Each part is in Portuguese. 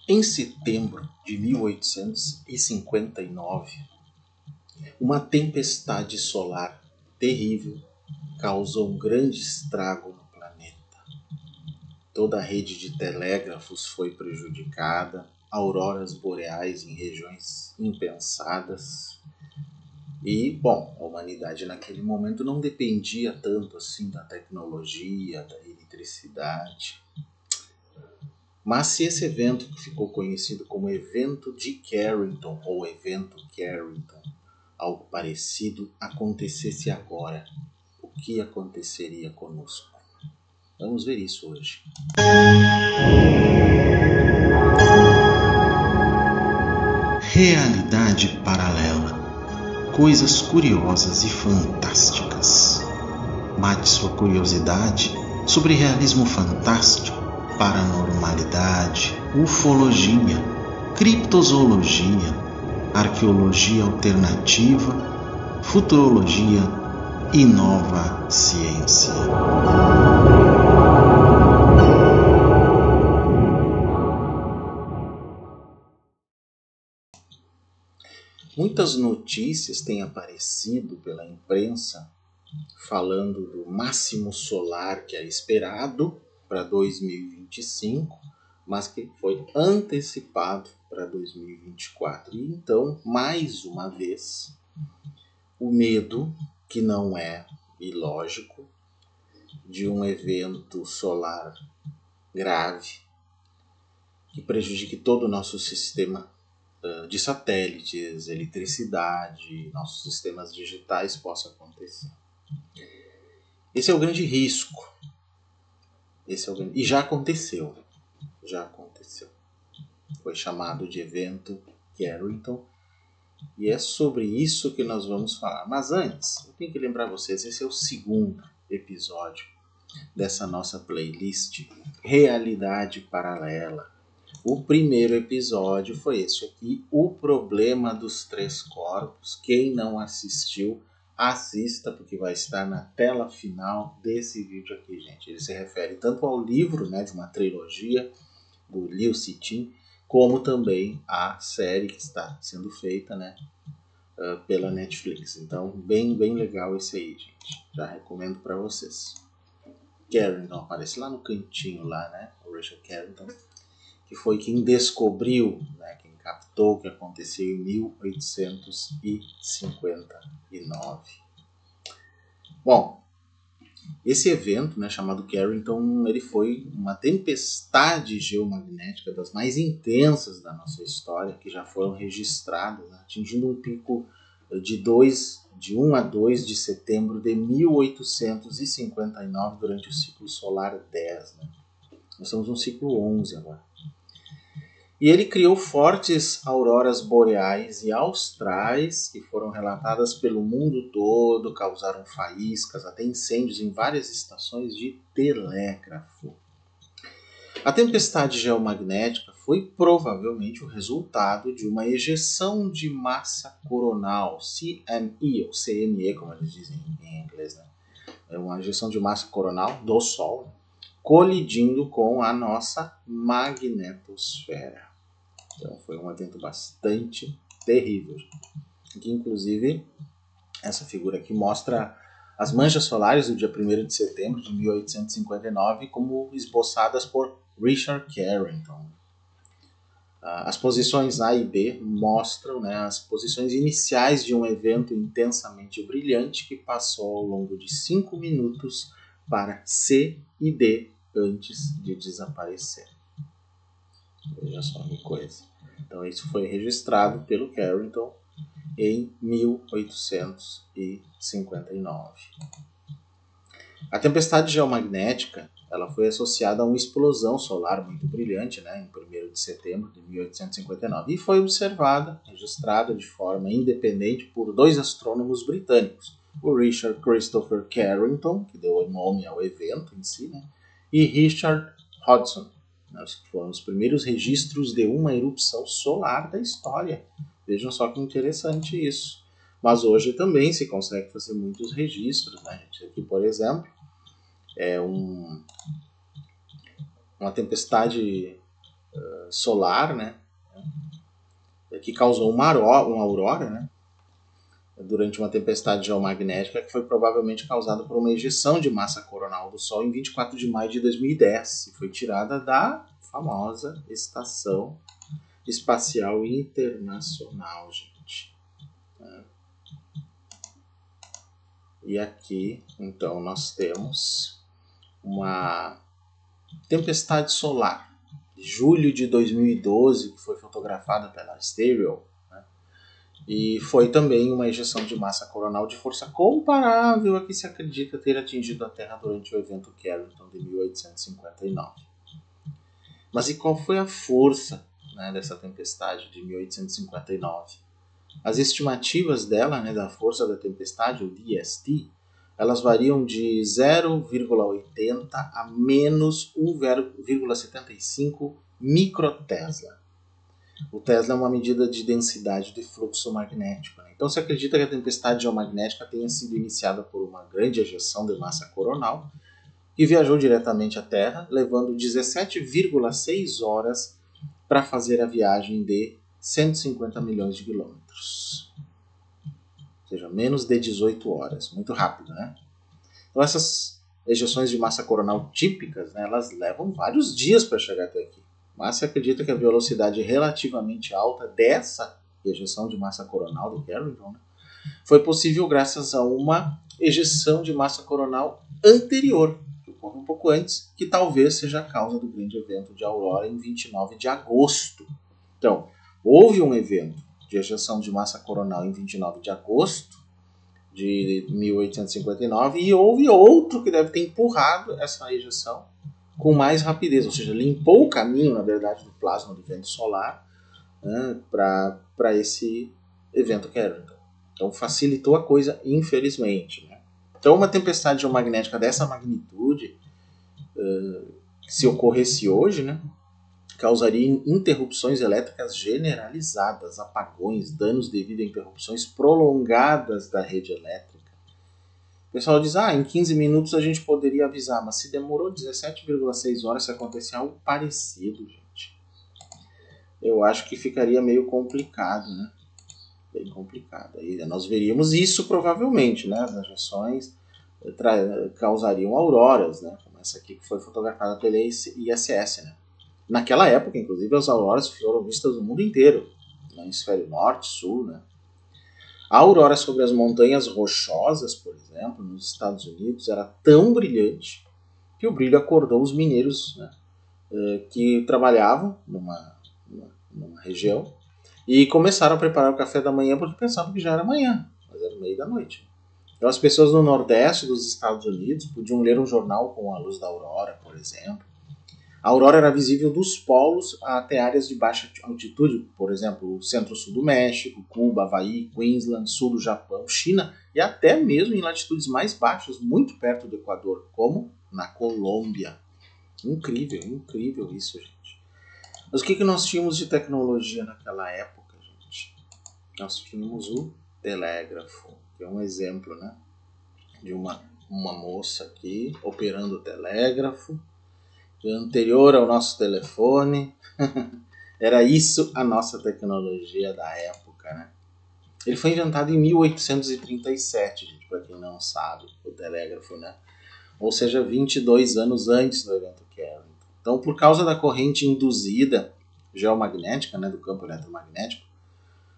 Em setembro de 1859, uma tempestade solar terrível causou um grande estrago no planeta. Toda a rede de telégrafos foi prejudicada, auroras boreais em regiões impensadas. E, bom, a humanidade naquele momento não dependia tanto assim da tecnologia, da eletricidade. Mas se esse evento, que ficou conhecido como Evento de Carrington ou Evento Carrington, algo parecido, acontecesse agora, o que aconteceria conosco? Vamos ver isso hoje. Realidade paralela. Coisas curiosas e fantásticas. Mate sua curiosidade sobre realismo fantástico, paranormalidade, ufologia, criptozoologia, arqueologia alternativa, futurologia e nova ciência. Muitas notícias têm aparecido pela imprensa falando do máximo solar que é esperado para 2025, mas que foi antecipado para 2024. E então, mais uma vez, o medo, que não é ilógico, de um evento solar grave que prejudique todo o nosso sistema de satélites, eletricidade, nossos sistemas digitais possa acontecer. Esse é o grande risco. E já aconteceu. Foi chamado de Evento Carrington. E é sobre isso que nós vamos falar. Mas antes, eu tenho que lembrar vocês, esse é o segundo episódio dessa nossa playlist Realidade Paralela. O primeiro episódio foi este aqui, O Problema dos Três Corpos. Quem não assistiu, assista, porque vai estar na tela final desse vídeo aqui, gente. Ele se refere tanto ao livro, né, de uma trilogia do Liu Cixin, como também à série que está sendo feita, né, pela Netflix. Então, bem legal esse aí, gente. Já recomendo para vocês. Carrington aparece lá no cantinho, lá, né, o Rachel Carrington, que foi quem descobriu, né, quem captou o que aconteceu em 1859. Bom, esse evento, né, chamado Carrington, ele foi uma tempestade geomagnética das mais intensas da nossa história, que já foram registradas, né, atingindo um pico de 1 a 2 de setembro de 1859 durante o ciclo solar 10. Né? Nós estamos no ciclo 11 agora. E ele criou fortes auroras boreais e austrais que foram relatadas pelo mundo todo, causaram faíscas, até incêndios em várias estações de telégrafo. A tempestade geomagnética foi provavelmente o resultado de uma ejeção de massa coronal, CME, ou CME, como eles dizem em inglês, né? É uma ejeção de massa coronal do Sol, colidindo com a nossa magnetosfera. Então foi um evento bastante terrível. Que, inclusive, essa figura aqui mostra as manchas solares do dia 1º de setembro de 1859 como esboçadas por Richard Carrington. As posições A e B mostram, né, as posições iniciais de um evento intensamente brilhante que passou ao longo de 5 minutos para C e D antes de desaparecer. Veja só que coisa. Então isso foi registrado pelo Carrington em 1859. A tempestade geomagnética ela foi associada a uma explosão solar muito brilhante, né, em 1º de setembro de 1859, e foi observada, registrada de forma independente por 2 astrônomos britânicos, o Richard Christopher Carrington, que deu o nome ao evento em si, né, e Richard Hodgson, que foram os primeiros registros de uma erupção solar da história. Vejam só que interessante isso. Mas hoje também se consegue fazer muitos registros, né, gente? Aqui, por exemplo, é uma tempestade solar, né, que causou uma aurora, né, durante uma tempestade geomagnética que foi provavelmente causada por uma ejeção de massa coronal do Sol em 24 de maio de 2010 e foi tirada da famosa Estação Espacial Internacional, gente. E aqui, então, nós temos uma tempestade solar de julho de 2012 que foi fotografada pela Stereo, né? E foi também uma ejeção de massa coronal de força comparável a que se acredita ter atingido a Terra durante o evento Carrington de 1859. Mas e qual foi a força, né, dessa tempestade de 1859? As estimativas dela, né, da força da tempestade, o DST, elas variam de 0,80 a menos 1,75 microtesla. O Tesla é uma medida de densidade de fluxo magnético, né? Então se acredita que a tempestade geomagnética tenha sido iniciada por uma grande ejeção de massa coronal que viajou diretamente à Terra, levando 17,6 horas para fazer a viagem de 150 milhões de quilômetros. Ou seja, menos de 18 horas. Muito rápido, né? Então essas ejeções de massa coronal típicas, né, elas levam vários dias para chegar até aqui. Mas se acredita que a velocidade relativamente alta dessa ejeção de massa coronal do Carrington, né, foi possível graças a uma ejeção de massa coronal anterior, que ocorre um pouco antes, que talvez seja a causa do grande evento de aurora em 29 de agosto. Então, houve um evento de ejeção de massa coronal em 29 de agosto de 1859 e houve outro que deve ter empurrado essa ejeção com mais rapidez, ou seja, limpou o caminho, na verdade, do plasma do vento solar, né, para esse evento Carrington. Então facilitou a coisa, infelizmente, né? Então uma tempestade geomagnética dessa magnitude, se ocorresse hoje, né, causaria interrupções elétricas generalizadas, apagões, danos devido a interrupções prolongadas da rede elétrica. O pessoal diz, em 15 minutos a gente poderia avisar, mas se demorou 17,6 horas, se acontecer algo parecido, gente, eu acho que ficaria meio complicado, né? Bem complicado. Aí nós veríamos isso provavelmente, né? As ejeções causariam auroras, né? Como essa aqui que foi fotografada pela ISS, né? Naquela época, inclusive, as auroras foram vistas no mundo inteiro, no hemisfério norte, sul, né? A aurora sobre as montanhas rochosas, por exemplo, nos Estados Unidos, era tão brilhante que o brilho acordou os mineiros, né, que trabalhavam numa região e começaram a preparar o café da manhã porque pensavam que já era manhã, mas era meio da noite. Então as pessoas no nordeste dos Estados Unidos podiam ler um jornal com a luz da aurora, por exemplo. A aurora era visível dos polos até áreas de baixa altitude, por exemplo, o centro-sul do México, Cuba, Havaí, Queensland, sul do Japão, China e até mesmo em latitudes mais baixas, muito perto do Equador, como na Colômbia. Incrível, incrível isso, gente. Mas o que nós tínhamos de tecnologia naquela época, gente? Nós tínhamos o telégrafo, que é um exemplo, né, de uma moça aqui operando o telégrafo. Anterior ao nosso telefone. Era isso a nossa tecnologia da época, né? Ele foi inventado em 1837, gente, para quem não sabe, o telégrafo, né? Ou seja, 22 anos antes do evento Carrington. Então, por causa da corrente induzida geomagnética, né, do campo eletromagnético,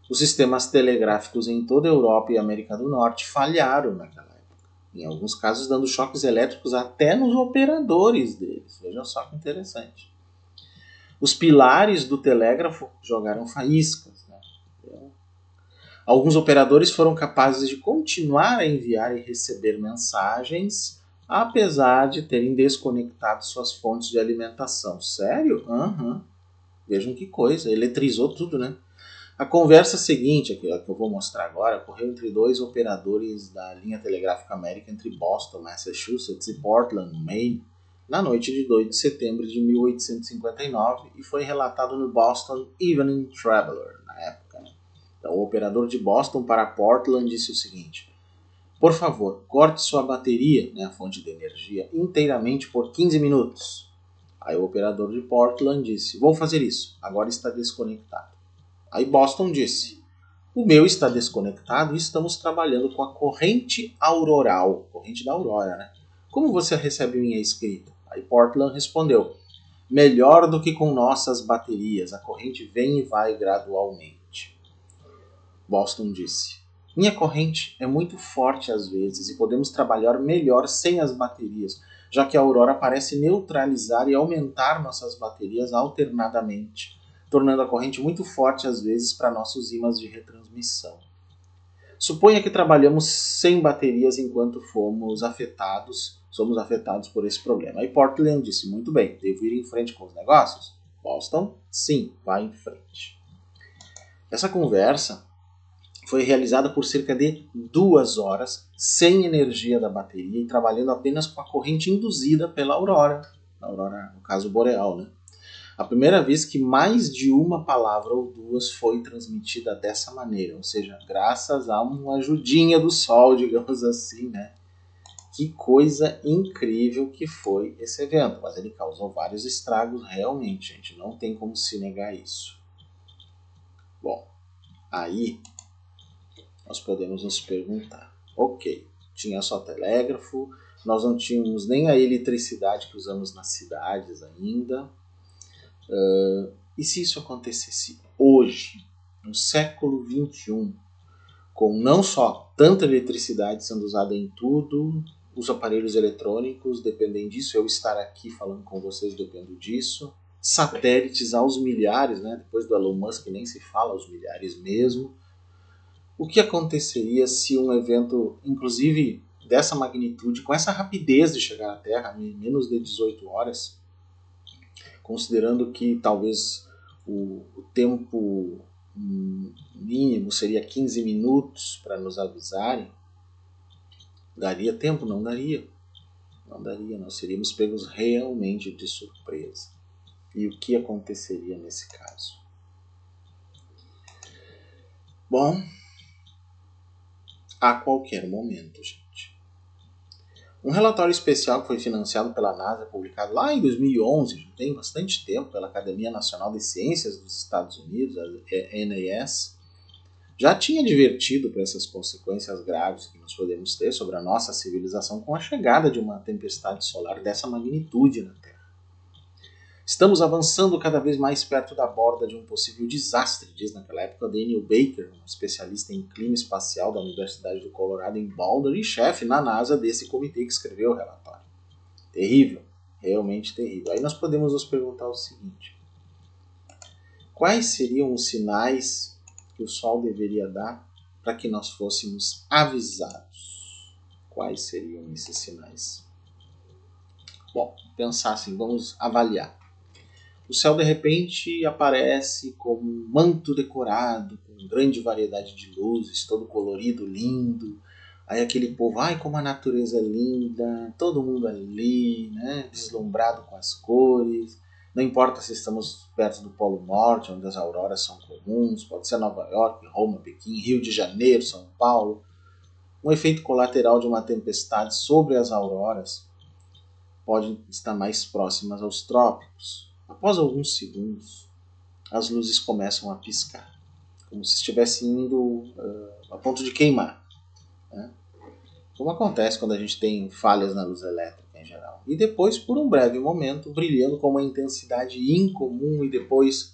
os sistemas telegráficos em toda a Europa e América do Norte falharam naquela época. Em alguns casos dando choques elétricos até nos operadores deles. Vejam só que interessante. Os pilares do telégrafo jogaram faíscas, né? Alguns operadores foram capazes de continuar a enviar e receber mensagens, apesar de terem desconectado suas fontes de alimentação. Sério? Vejam que coisa, eletrizou tudo, né? A conversa seguinte, que eu vou mostrar agora, ocorreu entre dois operadores da linha telegráfica América entre Boston, Massachusetts e Portland, Maine, na noite de 2 de setembro de 1859 e foi relatado no Boston Evening Traveler, na época, né? Então, o operador de Boston para Portland disse o seguinte: por favor, corte sua bateria, né, a fonte de energia, inteiramente por 15 minutos. Aí o operador de Portland disse, vou fazer isso, agora está desconectado. Aí Boston disse, o meu está desconectado e estamos trabalhando com a corrente auroral, corrente da aurora, né? Como você recebe minha escrita? Aí Portland respondeu, melhor do que com nossas baterias, a corrente vem e vai gradualmente. Boston disse, minha corrente é muito forte às vezes e podemos trabalhar melhor sem as baterias, já que a aurora parece neutralizar e aumentar nossas baterias alternadamente, tornando a corrente muito forte às vezes para nossos ímãs de retransmissão. Suponha que trabalhamos sem baterias enquanto somos afetados por esse problema. Aí Portland disse, muito bem, devo ir em frente com os negócios? Boston, sim, vá em frente. Essa conversa foi realizada por cerca de 2 horas, sem energia da bateria e trabalhando apenas com a corrente induzida pela aurora, no caso boreal, né? A primeira vez que mais de uma palavra ou duas foi transmitida dessa maneira, ou seja, graças a uma ajudinha do sol, digamos assim, né? Que coisa incrível que foi esse evento, mas ele causou vários estragos realmente, gente, não tem como se negar isso. Bom, aí nós podemos nos perguntar, ok, tinha só telégrafo, nós não tínhamos nem a eletricidade que usamos nas cidades ainda, e se isso acontecesse hoje, no século XXI, com não só tanta eletricidade sendo usada em tudo, os aparelhos eletrônicos dependem disso, eu estar aqui falando com vocês dependo disso, satélites aos milhares, né? Depois do Elon Musk nem se fala aos milhares mesmo. O que aconteceria se um evento, inclusive dessa magnitude, com essa rapidez de chegar à Terra, em menos de 18 horas, considerando que talvez o tempo mínimo seria 15 minutos para nos avisarem, daria tempo? Não daria. Não daria, nós seríamos pegos realmente de surpresa. E o que aconteceria nesse caso? Bom, a qualquer momento, gente. Um relatório especial que foi financiado pela NASA, publicado lá em 2011, já tem bastante tempo, pela Academia Nacional de Ciências dos Estados Unidos, a NAS, já tinha advertido para essas consequências graves que nós podemos ter sobre a nossa civilização com a chegada de uma tempestade solar dessa magnitude na Terra. Estamos avançando cada vez mais perto da borda de um possível desastre, diz naquela época Daniel Baker, um especialista em clima espacial da Universidade do Colorado em Boulder e chefe na NASA desse comitê que escreveu o relatório. Terrível, realmente terrível. Aí nós podemos nos perguntar o seguinte, quais seriam os sinais que o Sol deveria dar para que nós fôssemos avisados? Quais seriam esses sinais? Bom, pensar assim, vamos avaliar. O céu de repente aparece como um manto decorado, com grande variedade de luzes, todo colorido, lindo. Aí aquele povo, ai como a natureza é linda, todo mundo ali, né, deslumbrado com as cores. Não importa se estamos perto do Polo Norte, onde as auroras são comuns, pode ser Nova York, Roma, Pequim, Rio de Janeiro, São Paulo. Um efeito colateral de uma tempestade sobre as auroras pode estar mais próximas aos trópicos. Após alguns segundos, as luzes começam a piscar, como se estivessem indo a ponto de queimar, né? Como acontece quando a gente tem falhas na luz elétrica em geral. E depois, por um breve momento, brilhando com uma intensidade incomum e depois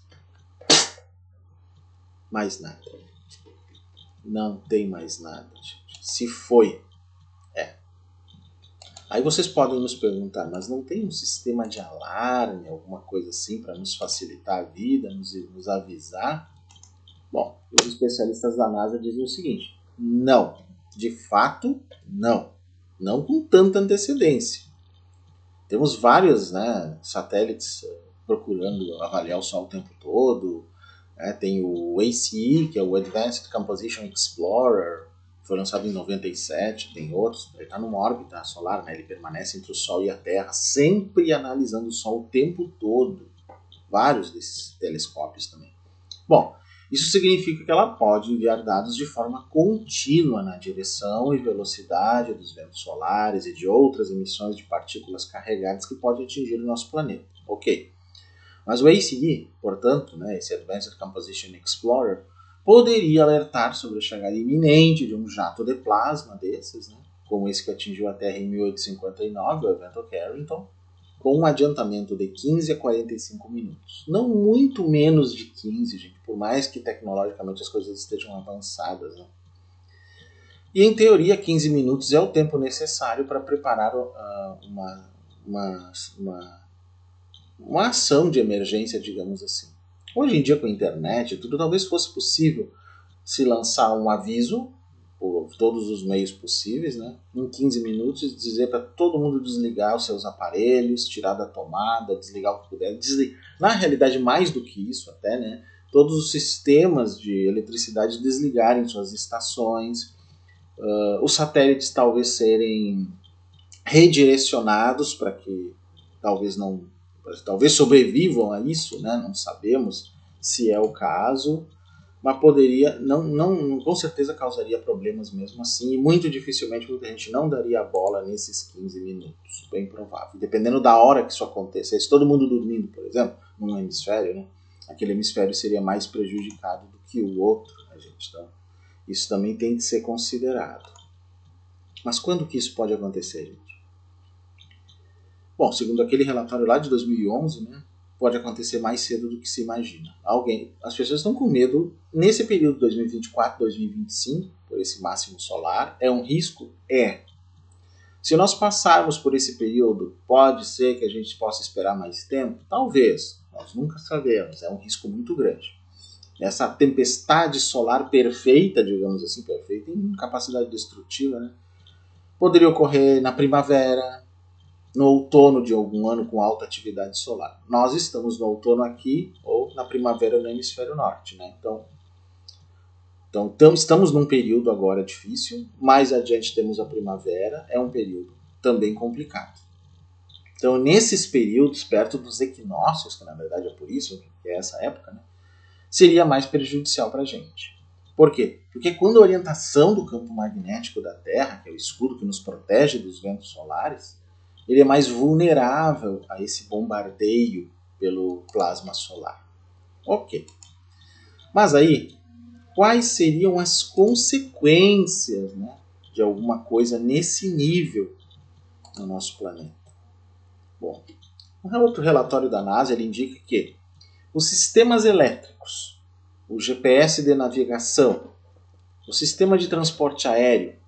mais nada. Não tem mais nada, gente. Se foi. Aí vocês podem nos perguntar, mas não tem um sistema de alarme, alguma coisa assim, para nos facilitar a vida, nos avisar? Bom, os especialistas da NASA dizem o seguinte, não, de fato, não. Não com tanta antecedência. Temos vários, né, satélites procurando avaliar o Sol o tempo todo. Tem o ACE, que é o Advanced Composition Explorer, foi lançado em 97, tem outros, ele está numa órbita solar, né? Ele permanece entre o Sol e a Terra, sempre analisando o Sol o tempo todo. Vários desses telescópios também. Bom, isso significa que ela pode enviar dados de forma contínua na direção e velocidade dos ventos solares e de outras emissões de partículas carregadas que podem atingir o nosso planeta. Ok. Mas o ACE, portanto, né, esse Advanced Composition Explorer, poderia alertar sobre a chegada iminente de um jato de plasma desses, né, como esse que atingiu a Terra em 1859, o evento Carrington, com um adiantamento de 15 a 45 minutos. Não muito menos de 15, gente, por mais que tecnologicamente as coisas estejam avançadas. Né? E em teoria, 15 minutos é o tempo necessário para preparar uma ação de emergência, digamos assim. Hoje em dia, com a internet, tudo talvez fosse possível se lançar um aviso por todos os meios possíveis, né? Em 15 minutos, dizer para todo mundo desligar os seus aparelhos, tirar da tomada, desligar o que puder. Na realidade, mais do que isso até, né? Todos os sistemas de eletricidade desligarem suas estações, os satélites talvez serem redirecionados para que talvez sobrevivam a isso, né? Não sabemos se é o caso, mas poderia, com certeza causaria problemas mesmo assim, e muito dificilmente muita gente não daria a bola nesses 15 minutos, bem provável. Dependendo da hora que isso acontecesse, todo mundo dormindo, por exemplo, num hemisfério, né? Aquele hemisfério seria mais prejudicado do que o outro, né, gente? Então, isso também tem que ser considerado. Mas quando que isso pode acontecer, gente? Bom, segundo aquele relatório lá de 2011, né, pode acontecer mais cedo do que se imagina. As pessoas estão com medo nesse período 2024, 2025, por esse máximo solar. É um risco? É. Se nós passarmos por esse período, pode ser que a gente possa esperar mais tempo? Talvez. Nós nunca sabemos. É um risco muito grande. Essa tempestade solar perfeita, digamos assim, perfeita em capacidade destrutiva, né, poderia ocorrer na primavera, no outono de algum ano com alta atividade solar. Nós estamos no outono aqui ou na primavera no hemisfério norte, né? Então estamos num período agora difícil, mais adiante temos a primavera, é um período também complicado. Então nesses períodos, perto dos equinócios, que na verdade é por isso que é essa época, né, seria mais prejudicial para a gente. Por quê? Porque quando a orientação do campo magnético da Terra, que é o escudo que nos protege dos ventos solares, ele é mais vulnerável a esse bombardeio pelo plasma solar. Ok. Mas aí, quais seriam as consequências, né, de alguma coisa nesse nível no nosso planeta? Bom, um outro relatório da NASA ele indica que os sistemas elétricos, o GPS de navegação, o sistema de transporte aéreo,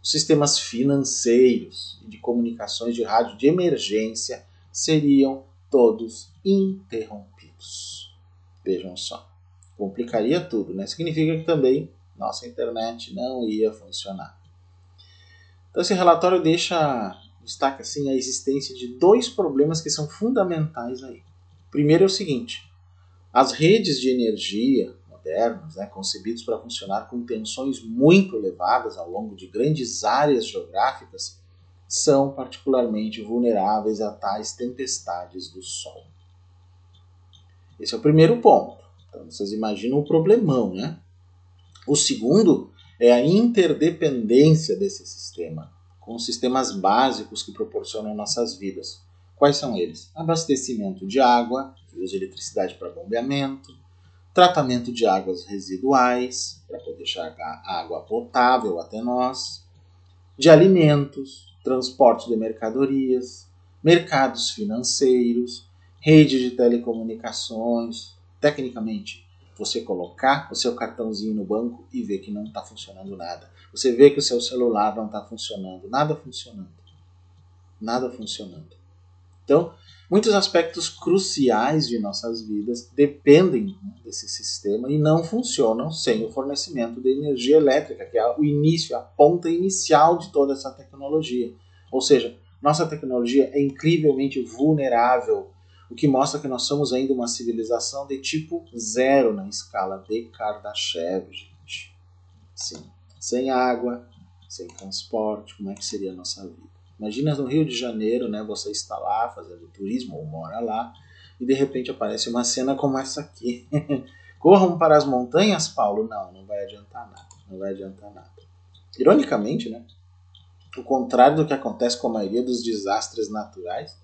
os sistemas financeiros e de comunicações de rádio de emergência seriam todos interrompidos. Vejam só. Complicaria tudo, né? Significa que também nossa internet não ia funcionar. Então esse relatório destaca assim, a existência de dois problemas que são fundamentais aí. O primeiro é o seguinte: as redes de energia modernos, né, concebidos para funcionar com tensões muito elevadas ao longo de grandes áreas geográficas, são particularmente vulneráveis a tais tempestades do Sol. Esse é o primeiro ponto. Então, vocês imaginam o problemão, né? O segundo é a interdependência desse sistema com os sistemas básicos que proporcionam nossas vidas. Quais são eles? Abastecimento de água, que usa eletricidade para bombeamento, tratamento de águas residuais, para poder chegar água potável até nós, de alimentos, transporte de mercadorias, mercados financeiros, rede de telecomunicações. Tecnicamente, você colocar o seu cartãozinho no banco e ver que não está funcionando nada. Você vê que o seu celular não está funcionando, nada funcionando. Nada funcionando. Então, muitos aspectos cruciais de nossas vidas dependem desse sistema e não funcionam sem o fornecimento de energia elétrica, que é o início, a ponta inicial de toda essa tecnologia. Ou seja, nossa tecnologia é incrivelmente vulnerável, o que mostra que nós somos ainda uma civilização de tipo zero na escala de Kardashev, gente. Sim, sem água, sem transporte, como é que seria a nossa vida? Imagina no Rio de Janeiro, né, você está lá fazendo turismo ou mora lá e de repente aparece uma cena como essa aqui. Corram para as montanhas, Paulo? Não vai adiantar nada. Não vai adiantar nada. Ironicamente, né, o contrário do que acontece com a maioria dos desastres naturais,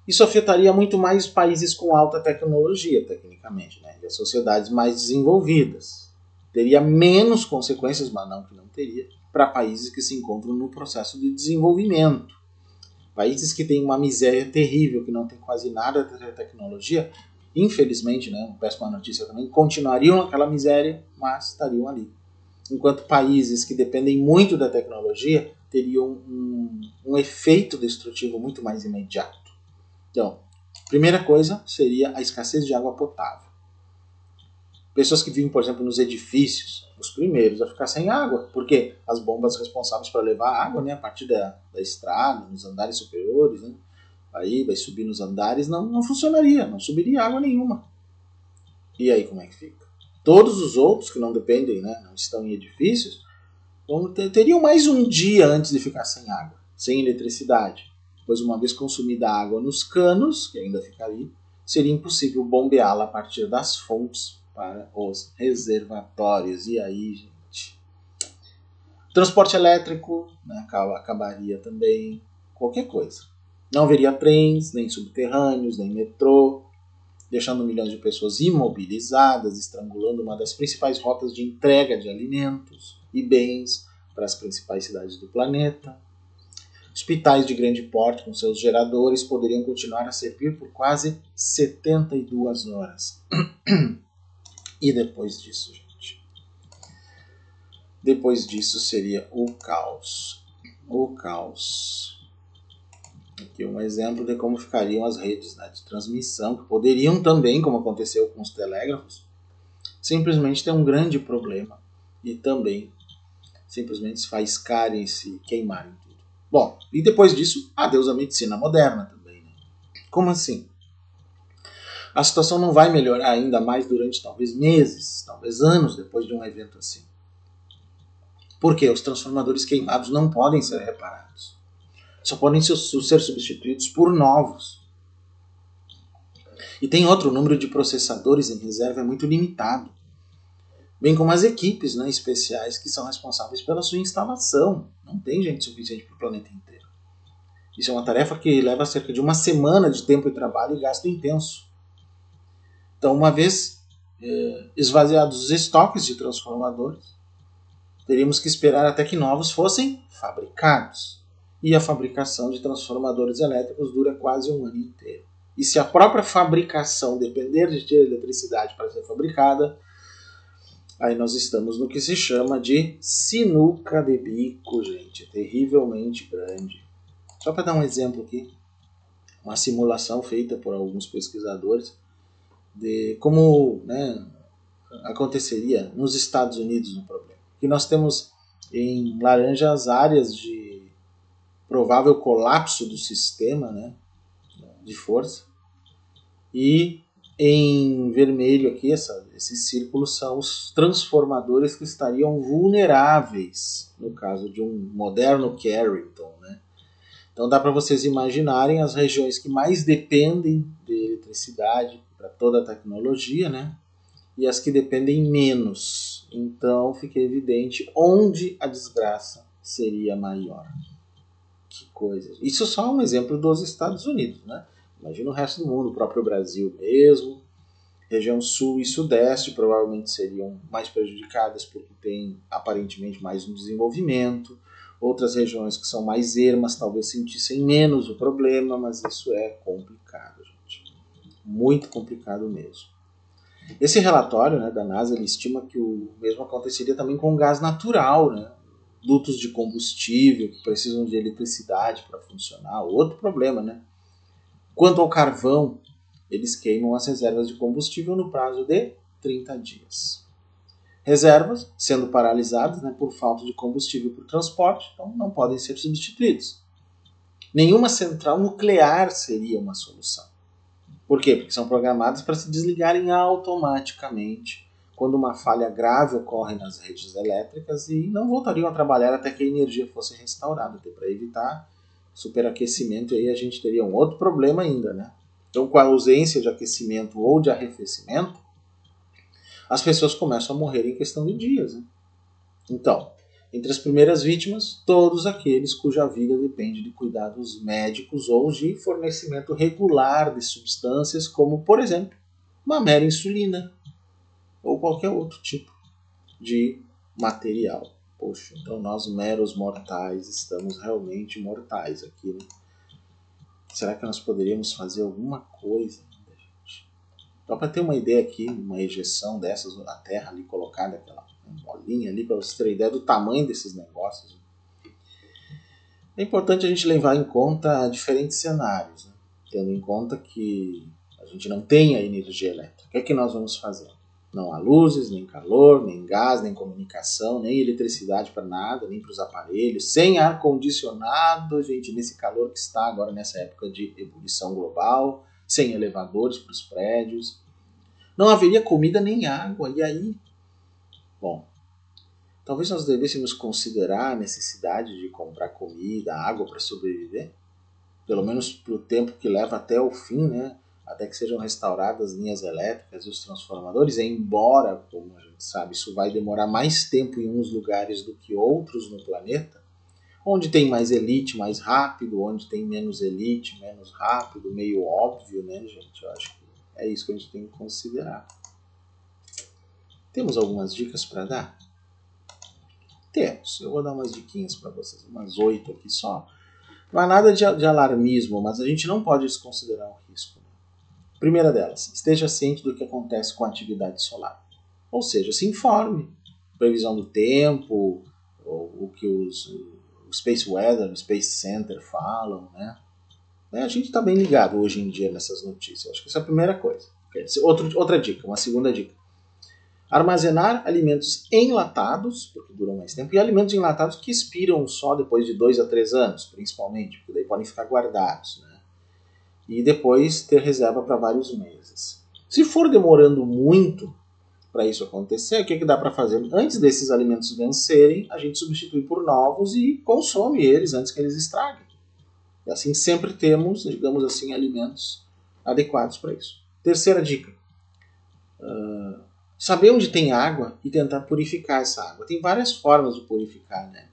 Isso afetaria muito mais países com alta tecnologia, tecnicamente, né? E as sociedades mais desenvolvidas. Teria menos consequências, mas não que não teria, para países que se encontram no processo de desenvolvimento. Países que têm uma miséria terrível, que não tem quase nada de tecnologia, infelizmente, né, uma péssima notícia também, continuariam naquela miséria, mas estariam ali. Enquanto países que dependem muito da tecnologia teriam um efeito destrutivo muito mais imediato. Então, primeira coisa seria a escassez de água potável. Pessoas que vivem, por exemplo, nos edifícios, os primeiros a ficar sem água, porque as bombas responsáveis para levar a água, né, a partir da estrada, nos andares superiores, né, aí vai subir nos andares, não funcionaria, não subiria água nenhuma. E aí como é que fica? Todos os outros que não dependem, né, não estão em edifícios, teriam mais um dia antes de ficar sem água, sem eletricidade. Pois uma vez consumida a água nos canos, que ainda ficaria, seria impossível bombeá-la a partir das fontes para os reservatórios. E aí, gente? Transporte elétrico, né, acabaria também, qualquer coisa. Não haveria trens, nem subterrâneos, nem metrô, deixando milhões de pessoas imobilizadas, estrangulando uma das principais rotas de entrega de alimentos e bens para as principais cidades do planeta. Hospitais de grande porte com seus geradores poderiam continuar a servir por quase 72 horas. E depois disso, gente? Depois disso seria o caos. O caos. Aqui um exemplo de como ficariam as redes, né, de transmissão, que poderiam também, como aconteceu com os telégrafos, simplesmente ter um grande problema e também simplesmente se faiscarem, se queimarem tudo. Bom, e depois disso, adeus à medicina moderna também. Né? Como assim? A situação não vai melhorar ainda mais durante talvez meses, talvez anos depois de um evento assim. Por quê? Os transformadores queimados não podem ser reparados. Só podem ser substituídos por novos. E tem outro número de processadores em reserva é muito limitado. Bem como as equipes, né, especiais que são responsáveis pela sua instalação. Não tem gente suficiente para o planeta inteiro. Isso é uma tarefa que leva cerca de uma semana de tempo e trabalho e gasto intenso. Então, uma vez esvaziados os estoques de transformadores, teríamos que esperar até que novos fossem fabricados. E a fabricação de transformadores elétricos dura quase um ano inteiro. E se a própria fabricação depender de ter eletricidade para ser fabricada, aí nós estamos no que se chama de sinuca de bico, gente. Terrivelmente grande. Só para dar um exemplo aqui, uma simulação feita por alguns pesquisadores de como, né, aconteceria nos Estados Unidos no problema. Que nós temos em laranja as áreas de provável colapso do sistema, né, de força, e em vermelho aqui, esses círculos são os transformadores que estariam vulneráveis no caso de um moderno Carrington. Né? Então dá para vocês imaginarem as regiões que mais dependem de eletricidade para toda a tecnologia, né? E as que dependem menos. Então fica evidente onde a desgraça seria maior. Que coisa. Isso só é um exemplo dos Estados Unidos, né? Imagina o resto do mundo, o próprio Brasil mesmo. Região sul e sudeste provavelmente seriam mais prejudicadas porque tem aparentemente mais um desenvolvimento. Outras regiões que são mais ermas talvez sentissem menos o problema, mas isso é complicado, gente. Muito complicado mesmo. Esse relatório, né, da NASA, ele estima que o mesmo aconteceria também com gás natural, né? Dutos de combustível que precisam de eletricidade para funcionar, outro problema, né? Quanto ao carvão, eles queimam as reservas de combustível no prazo de 30 dias. Reservas sendo paralisadas, né, por falta de combustível para o transporte, então não podem ser substituídos. Nenhuma central nuclear seria uma solução. Por quê? Porque são programadas para se desligarem automaticamente quando uma falha grave ocorre nas redes elétricas e não voltariam a trabalhar até que a energia fosse restaurada. Até para evitar superaquecimento, aí a gente teria um outro problema ainda, né? Então, com a ausência de aquecimento ou de arrefecimento, as pessoas começam a morrer em questão de dias. Né? Então, Entre as primeiras vítimas, todos aqueles cuja vida depende de cuidados médicos ou de fornecimento regular de substâncias, como, por exemplo, uma mera insulina ou qualquer outro tipo de material. Poxa, então nós meros mortais estamos realmente mortais aqui, né? Será que nós poderíamos fazer alguma coisa? Só para ter uma ideia aqui, uma ejeção dessas na Terra ali colocada, aquela bolinha ali, para você ter ideia do tamanho desses negócios. É importante a gente levar em conta diferentes cenários, né? Tendo em conta que a gente não tem a energia elétrica. O que é que nós vamos fazer? Não há luzes, nem calor, nem gás, nem comunicação, nem eletricidade para nada, nem para os aparelhos, sem ar-condicionado, gente, nesse calor que está agora nessa época de ebulição global, sem elevadores para os prédios. Não haveria comida nem água, e aí? Bom, talvez nós devêssemos considerar a necessidade de comprar comida, água para sobreviver, pelo menos para o tempo que leva até o fim, né? Até que sejam restauradas as linhas elétricas e os transformadores, embora, como a gente sabe, isso vai demorar mais tempo em uns lugares do que outros no planeta, onde tem mais elite, mais rápido, onde tem menos elite, menos rápido, meio óbvio, né, gente? Eu acho que é isso que a gente tem que considerar. Temos algumas dicas para dar? Temos. Eu vou dar umas diquinhas para vocês, umas 8 aqui só. Não há nada de alarmismo, mas a gente não pode desconsiderar o risco. Primeira delas, esteja ciente do que acontece com a atividade solar. Ou seja, se informe. Previsão do tempo, o que o Space Weather, o Space Center falam, né? A gente está bem ligado hoje em dia nessas notícias. Acho que essa é a primeira coisa. Outra dica, uma segunda dica. Armazenar alimentos enlatados, porque duram mais tempo, e alimentos enlatados que expiram só depois de 2 a 3 anos, principalmente, porque daí podem ficar guardados, né? E depois ter reserva para vários meses. Se for demorando muito para isso acontecer, o que dá para fazer? Antes desses alimentos vencerem, a gente substitui por novos e consome eles antes que eles estraguem. E assim sempre temos, digamos assim, alimentos adequados para isso. Terceira dica. Saber onde tem água e tentar purificar essa água. Tem várias formas de purificar, né?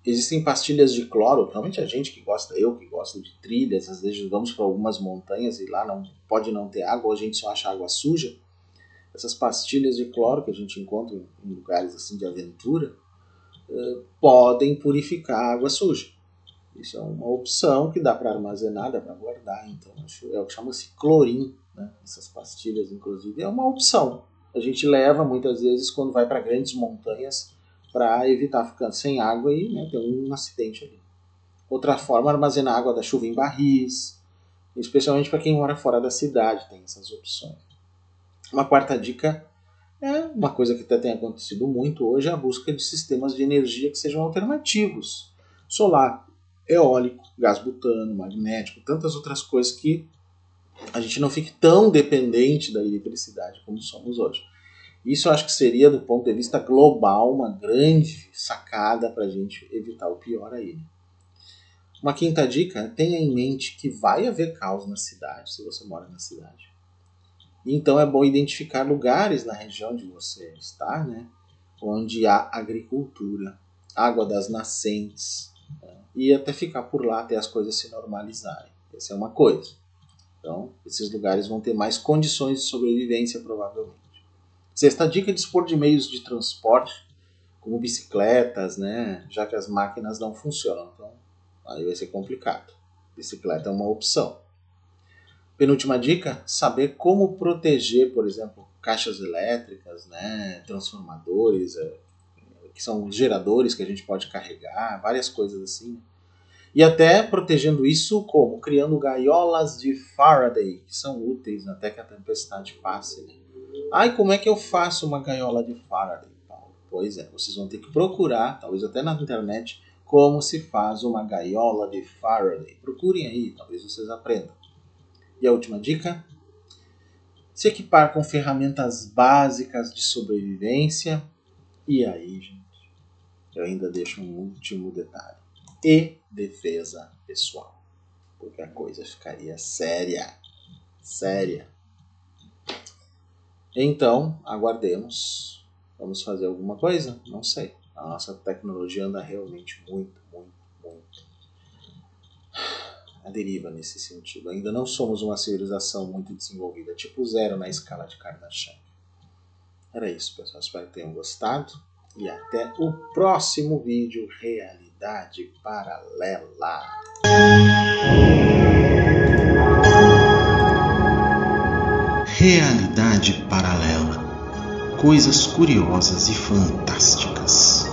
Existem pastilhas de cloro, realmente a gente que gosta, eu que gosto de trilhas, às vezes vamos para algumas montanhas e lá não pode não ter água, ou a gente só acha água suja. Essas pastilhas de cloro que a gente encontra em lugares assim de aventura podem purificar a água suja. Isso é uma opção que dá para armazenar, dá para guardar. Então é o que chama-se clorim, né? Essas pastilhas, inclusive, é uma opção. A gente leva muitas vezes quando vai para grandes montanhas para evitar ficar sem água e, né, ter um acidente ali. Outra forma é armazenar água da chuva em barris, especialmente para quem mora fora da cidade, tem essas opções. Uma quarta dica é uma coisa que até tem acontecido muito hoje, é a busca de sistemas de energia que sejam alternativos. Solar, eólico, gás butano, magnético, tantas outras coisas que a gente não fique tão dependente da eletricidade como somos hoje. Isso eu acho que seria, do ponto de vista global, uma grande sacada para a gente evitar o pior aí. Uma quinta dica, tenha em mente que vai haver caos na cidade, se você mora na cidade. Então é bom identificar lugares na região onde você está, né, onde há agricultura, água das nascentes, né, e até ficar por lá até as coisas se normalizarem. Essa é uma coisa. Então, esses lugares vão ter mais condições de sobrevivência, provavelmente. Sexta dica é dispor de meios de transporte, como bicicletas, né? Já que as máquinas não funcionam. Então, aí vai ser complicado. Bicicleta é uma opção. Penúltima dica, saber como proteger, por exemplo, caixas elétricas, né? Transformadores, que são geradores que a gente pode carregar, várias coisas assim. E até protegendo isso como? Criando gaiolas de Faraday, que são úteis até que a tempestade passe, né? Ai, como é que eu faço uma gaiola de Faraday, Paulo? Pois é, vocês vão ter que procurar, talvez até na internet, como se faz uma gaiola de Faraday. Procurem aí, talvez vocês aprendam. E a última dica? Se equipar com ferramentas básicas de sobrevivência. E aí, gente, eu ainda deixo um último detalhe. E defesa pessoal. Porque a coisa ficaria séria. Séria. Então, aguardemos Vamos fazer alguma coisa? Não sei. A nossa tecnologia anda realmente muito à deriva nesse sentido. Ainda não somos uma civilização muito desenvolvida, tipo 0 na escala de Kardashian. Era isso, pessoal. Espero que tenham gostado. E até o próximo vídeo, Realidade Paralela. Realidade Paralela. Coisas curiosas e fantásticas.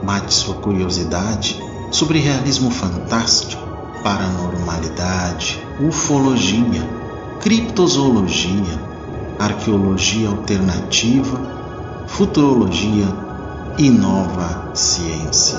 Mate sua curiosidade sobre realismo fantástico, paranormalidade, ufologia, criptozoologia, arqueologia alternativa, futurologia e nova ciência.